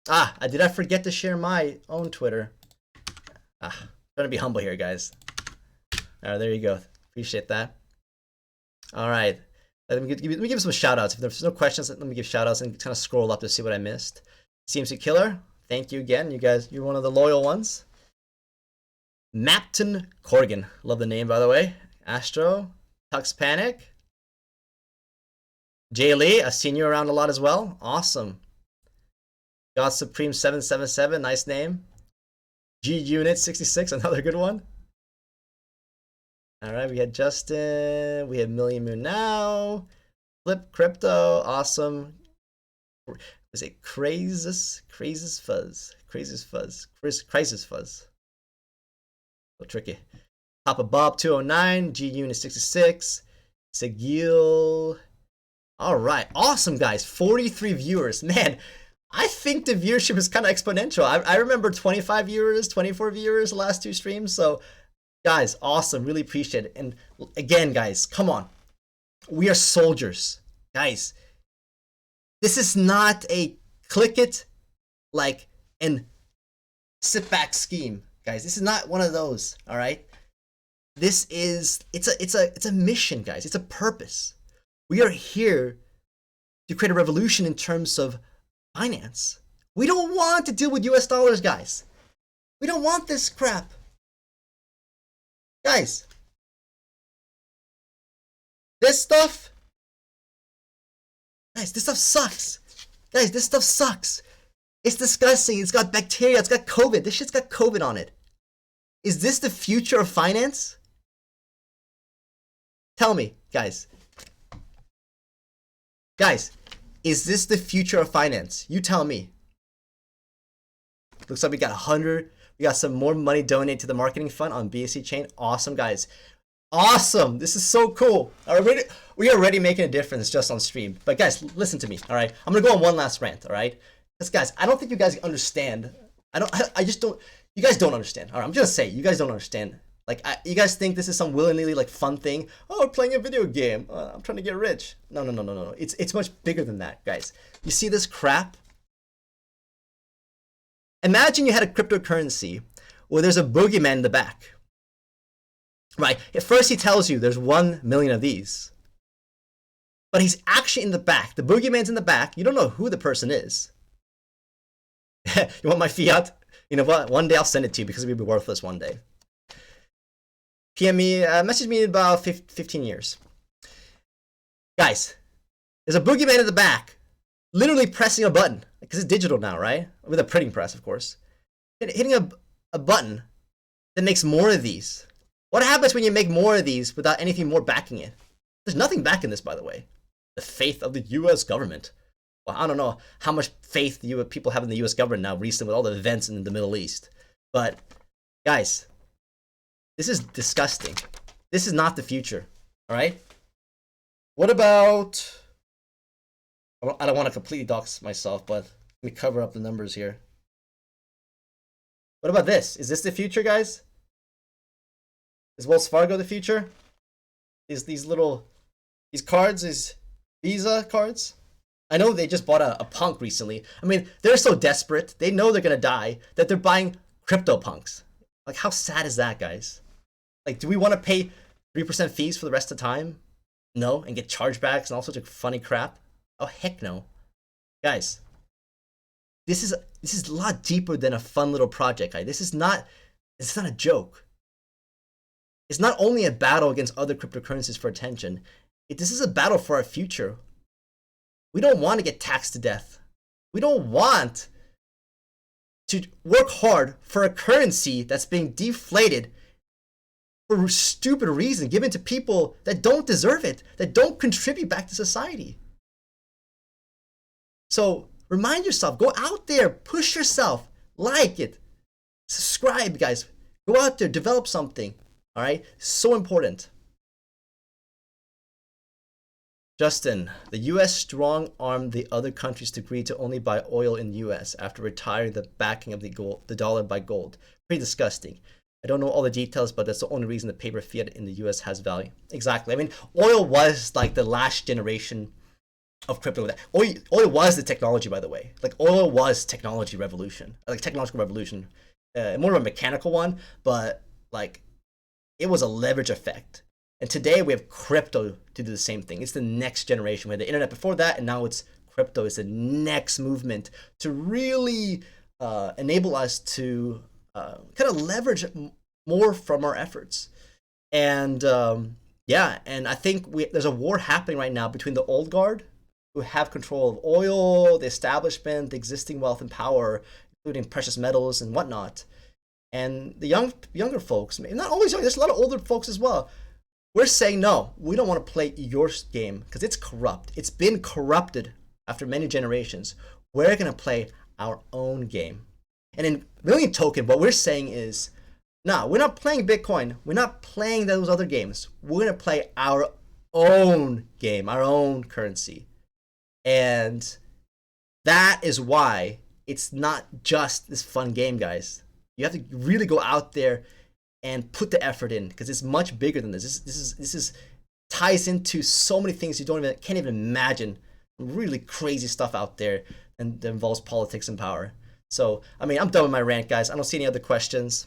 Did I forget to share my own Twitter? Trying to be humble here, guys. All right, there you go. Appreciate that. All right, let me give some shout outs. If there's no questions, let me give shout outs and kind of scroll up to see what I missed. CMC Killer, thank you again. You guys, you're one of the loyal ones. Mapton Corgan, love the name, by the way. Astro, Tux Panic. Jay Lee, I've seen you around a lot as well. Awesome. God Supreme 777, nice name. G Unit 66, another good one. All right, we had Justin, we had Million Moon Now, Flip Crypto, awesome. Was it Crisis Fuzz? So tricky. Papa Bob 209, G Unit 66, Segil. All right, awesome guys, 43 viewers, man. I think the viewership is kind of exponential. I remember 25 viewers, 24 viewers the last two streams. So guys, awesome. Really appreciate it. And again, guys, come on. We are soldiers. Guys, this is not a click it like and sit back scheme. Guys, this is not one of those, all right? This is it's a mission, guys. It's a purpose. We are here to create a revolution in terms of finance. We don't want to deal with US dollars, guys. We don't want this crap. Guys, this stuff sucks. Guys, this stuff sucks. It's disgusting. It's got bacteria. It's got COVID. This shit's got COVID on it. Is this the future of finance? Tell me, guys. Guys, is this the future of finance? You tell me. Looks like we got 100. We got some more money donated to the marketing fund on BSC chain. Awesome, guys. Awesome. This is so cool. We are already making a difference just on stream. But guys, listen to me, all right? I'm going to go on one last rant, all right? Because guys, I don't think you guys understand. I just don't. You guys don't understand. All right, I'm just going to say, you guys don't understand. Like, you guys think this is some willy-nilly, like, fun thing. Oh, we're playing a video game. I'm trying to get rich. No. It's much bigger than that, guys. You see this crap? Imagine you had a cryptocurrency where there's a boogeyman in the back. Right? At first he tells you there's 1 million of these. But he's actually in the back. The boogeyman's in the back. You don't know who the person is. You want my fiat? You know what? One day I'll send it to you because it'll be worthless one day. PM me, message me in about 15 years. Guys, there's a boogeyman in the back, literally pressing a button, because it's digital now, right? With a printing press, of course. Hitting a button that makes more of these. What happens when you make more of these without anything more backing it? There's nothing backing this, by the way. The faith of the US government. Well, I don't know how much faith people have in the US government now recently with all the events in the Middle East. But, guys, this is disgusting. This is not the future, all right? What about... I don't want to completely dox myself, but let me cover up the numbers here. What about this? Is this the future, guys? Is Wells Fargo the future? These cards, these Visa cards? I know they just bought a punk recently. I mean, they're so desperate. They know they're going to die that they're buying crypto punks. Like, how sad is that, guys? Like, do we want to pay 3% fees for the rest of the time? No, and get chargebacks and all sorts of funny crap? Oh heck no. Guys, this is a lot deeper than a fun little project, guys. It's not a joke. It's not only a battle against other cryptocurrencies for attention. This is a battle for our future. We don't want to get taxed to death. We don't want to work hard for a currency that's being deflated for a stupid reason, given to people that don't deserve it, that don't contribute back to society. So remind yourself, go out there, push yourself, like it, subscribe, guys. Go out there, develop something. All right, so important. Justin, the U.S. strong-armed the other countries to agree to only buy oil in the U.S. after retiring the backing of the dollar by gold. Pretty disgusting. I don't know all the details, but that's the only reason the paper fiat in the U.S. has value. Exactly. I mean, oil was like the last generation of crypto. Oil was the technology, by the way. Like oil was technology revolution, like technological revolution. More of a mechanical one, but like it was a leverage effect. And today we have crypto to do the same thing. It's the next generation. We had the internet before that, and now it's crypto. It's the next movement to really enable us to kind of leverage more from our efforts. And yeah, and I think there's a war happening right now between the old guard, who have control of oil, the establishment, the existing wealth and power, including precious metals and whatnot, and the younger folks. Not always young. There's a lot of older folks as well. We're saying, no, we don't want to play your game because it's corrupt. It's been corrupted after many generations. We're going to play our own game. And in Million Token, what we're saying is, no, we're not playing Bitcoin. We're not playing those other games. We're going to play our own game, our own currency. And that is why it's not just this fun game, guys. You have to really go out there and put the effort in, because it's much bigger than this. This is ties into so many things you can't even imagine. Really crazy stuff out there, and that involves politics and power. So I mean, I'm done with my rant, guys. I don't see any other questions.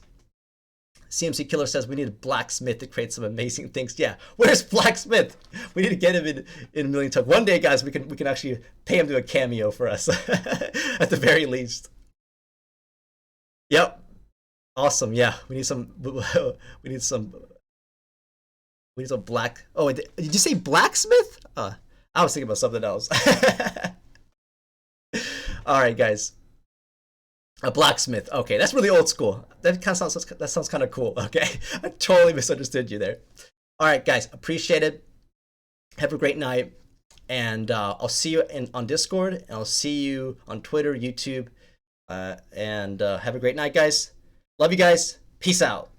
CMC Killer says we need a blacksmith to create some amazing things. Yeah, where's blacksmith? We need to get him in Million Token. One day, guys, we can actually pay him to do a cameo for us at the very least. Yep. Awesome. Yeah, we need some black. Oh, did you say blacksmith? I was thinking about something else. All right, guys. A blacksmith. Okay, that's really old school. That sounds kind of cool. Okay, I totally misunderstood you there. All right, guys, appreciate it. Have a great night, and I'll see you on Discord, and I'll see you on Twitter, YouTube, and have a great night, guys. Love you guys. Peace out.